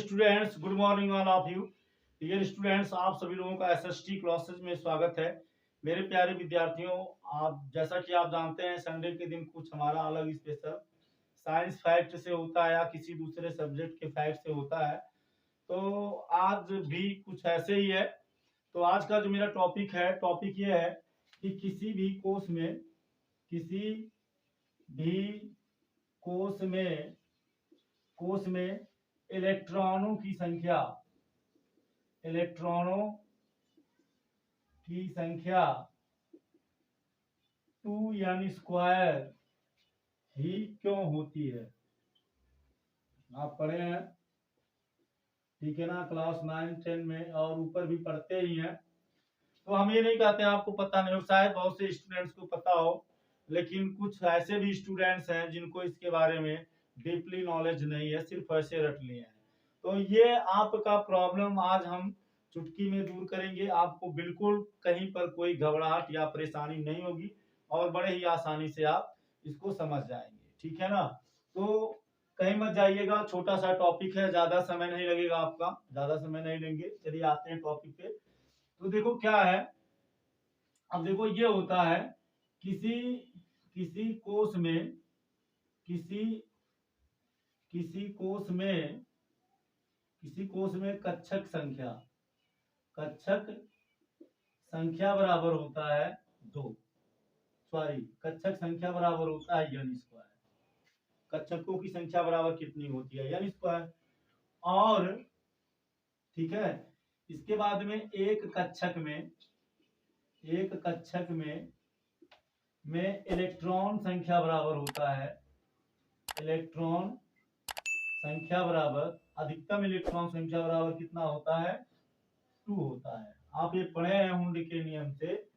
Students, good morning all of you. Dear students, आप सभी लोगों का एसएसटी क्लासेस में स्वागत है। मेरे प्यारे विद्यार्थियों, आप जैसा कि आप जानते हैं संडे के दिन कुछ हमारा अलग स्पेशल साइंस फैक्ट से होता है या किसी दूसरे सब्जेक्ट के फैक्ट से होता है। तो आज भी कुछ ऐसे ही है। तो आज का जो मेरा टॉपिक ये है कि किसी भी कोश में इलेक्ट्रॉनों की संख्या 2n स्क्वायर ही क्यों होती है। आप पढ़े हैं, ठीक है ना, क्लास 9-10 में और ऊपर भी पढ़ते ही हैं। तो हम ये नहीं कहते आपको पता नहीं हो, शायद बहुत से स्टूडेंट्स को पता हो, लेकिन कुछ ऐसे भी स्टूडेंट्स हैं जिनको इसके बारे में डीपली नॉलेज नहीं है, सिर्फ ऐसे रट लिए हैं। तो ये आपका प्रॉब्लम आज हम चुटकी में दूर करेंगे। आपको बिल्कुल कहीं पर कोई घबराहट या परेशानी नहीं होगी और बड़े ही आसानी से आप इसको समझ जाएंगे, ठीक है ना। तो कहीं मत जाइएगा, छोटा सा टॉपिक है, ज्यादा समय नहीं लगेगा, आपका ज्यादा समय नहीं लेंगे। चलिए आते हैं टॉपिक पे। तो देखो क्या है, अब देखो ये होता है किसी किसी कोश में किसी किसी कोश में किसी कोश में कक्षक संख्या बराबर होता है 2। सॉरी, कक्षक संख्या बराबर होता है n स्क्वायर। कक्षकों की संख्या बराबर कितनी होती है, n स्क्वायर। और ठीक है, इसके बाद में एक कक्षक में इलेक्ट्रॉन संख्या बराबर होता है, इलेक्ट्रॉन संख्या बराबर, अधिकतम इलेक्ट्रॉन संख्या बराबर कितना होता है, 2 होता है। आप ये पढ़े हैं हुंड के नियम से।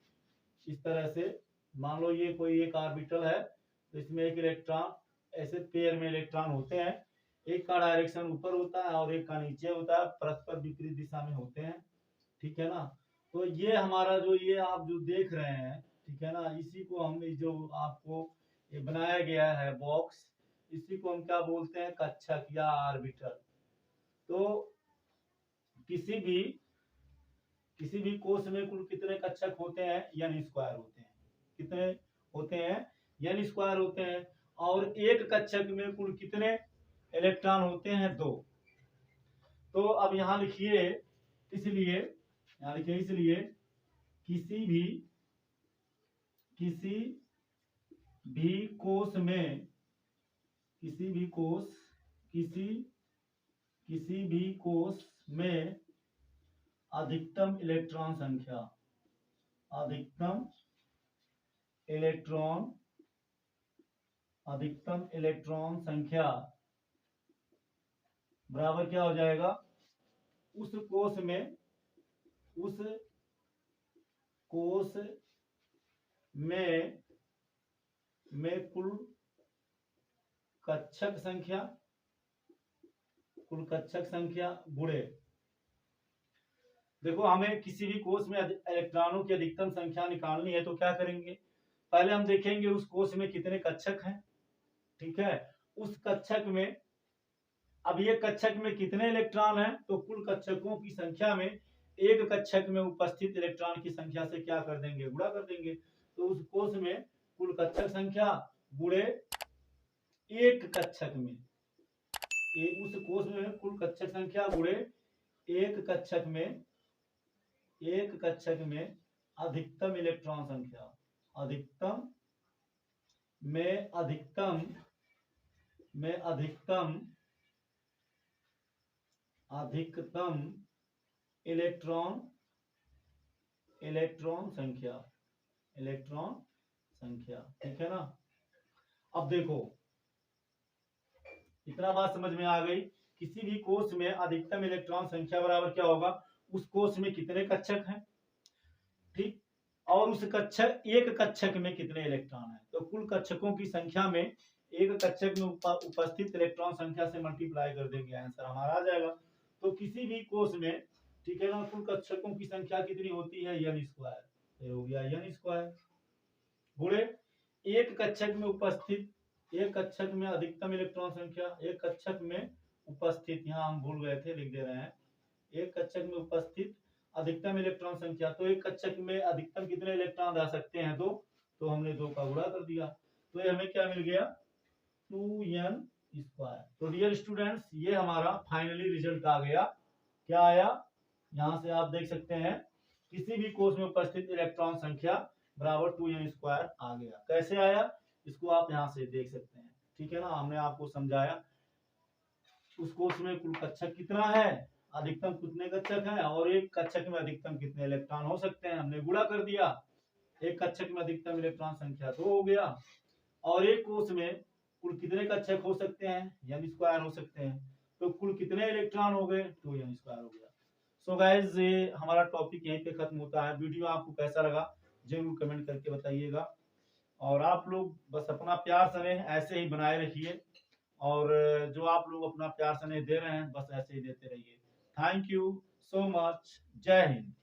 इस तरह से मान लो ये कोई एक ऑर्बिटल है, तो इसमें एक इलेक्ट्रॉन, ऐसे पेयर में इलेक्ट्रॉन होते हैं, एक का डायरेक्शन ऊपर होता है और एक का नीचे होता है, परस्पर विपरीत दिशा में होते हैं, ठीक है ना। तो ये हमारा जो ये आप जो देख रहे हैं, ठीक है ना, इसी को हम जो आपको ये बनाया गया है बॉक्स, इसी को हम क्या बोलते हैं, कक्षक या ऑर्बिटल। तो किसी भी कोश में कुल कितने कक्षक होते हैं, n स्क्वायर होते हैं। कितने होते हैं, n स्क्वायर होते हैं। और एक कक्षक में कुल कितने इलेक्ट्रॉन होते हैं, 2। तो अब यहां लिखिए, इसलिए किसी भी कोश में अधिकतम इलेक्ट्रॉन संख्या बराबर क्या हो जाएगा, उस कोश में कुल कक्षक संख्या गुणे। देखो, हमें किसी भी कोश में इलेक्ट्रॉनों की अधिकतम संख्या निकालनी है, तो क्या करेंगे, पहले हम देखेंगे उस कोश में कितने कक्षक हैं, ठीक है। उस कक्षक में, अब ये कक्षक में कितने इलेक्ट्रॉन हैं, तो कुल कक्षकों की संख्या में एक कक्षक में उपस्थित इलेक्ट्रॉन की संख्या से क्या कर देंगे, गुणा कर देंगे। तो उस कोश में कुल कक्षक संख्या गुणे एक कक्षक में, उस कोश में कुल कक्षक संख्या गुणे एक कक्षक में अधिकतम इलेक्ट्रॉन संख्या, अधिकतम इलेक्ट्रॉन संख्या, ठीक है ना। अब देखो, इतना बात समझ में आ गई। किसी भी कोश में अधिकतम इलेक्ट्रॉन संख्या बराबर क्या होगा, उस कोश में कितने कक्षक हैं, ठीक, और उस एक कक्षक में कितने इलेक्ट्रॉन हैं। तो कुल कक्षकों की संख्या में एक कक्षक में उपस्थित इलेक्ट्रॉन संख्या से मल्टीप्लाई कर देंगे, आंसर हमारा आ जाएगा। तो किसी भी कोश में, ठीक है ना, कुल कक्षकों की संख्या कितनी होती है, n स्क्वायर। तो हो गया n स्क्वायर गुणे एक कक्षक में अधिकतम इलेक्ट्रॉन संख्या, एक कक्षक में उपस्थित, यहाँ हम भूल गए थे, लिख दे रहे हैं। एक कक्षक में उपस्थित अधिकतम इलेक्ट्रॉन संख्या, तो एक कक्षक में अधिकतम कितने इलेक्ट्रॉन रह सकते हैं? 2। तो हमने 2 का गुणा कर दिया, तो ये हमें क्या मिल गया? 2n square. तो डियर स्टूडेंट्स, ये हमारा फाइनली रिजल्ट आ गया। क्या आया? यहाँ से आप देख सकते हैं, किसी भी कोष में उपस्थित इलेक्ट्रॉन संख्या बराबर 2n स्क्वायर आ गया। कैसे आया इसको आप यहाँ से देख सकते हैं, ठीक है ना। हमने आपको समझाया उस कोष में कुल कक्षक कितना है, अधिकतम कितने कक्षक हैं, और एक कक्षक में अधिकतम कितने इलेक्ट्रॉन हो सकते हैं। हमने गुणा कर दिया, एक कक्षक में अधिकतम इलेक्ट्रॉन संख्या 2 हो गया, और एक कोष में कुल कितने कक्षक हो सकते हैं, n स्क्वायर हो सकते हैं, तो कुल कितने इलेक्ट्रॉन हो गए, 2n स्क्वायर हो गया। सो गाइज, ये हमारा टॉपिक यहीं पे खत्म होता है। वीडियो आपको कैसा लगा जरूर कमेंट करके बताइएगा, और आप लोग बस अपना प्यार स्नेह ऐसे ही बनाए रखिए, और जो आप लोग अपना प्यार स्नेह दे रहे हैं बस ऐसे ही देते रहिए। Thank you so much. जय हिंद।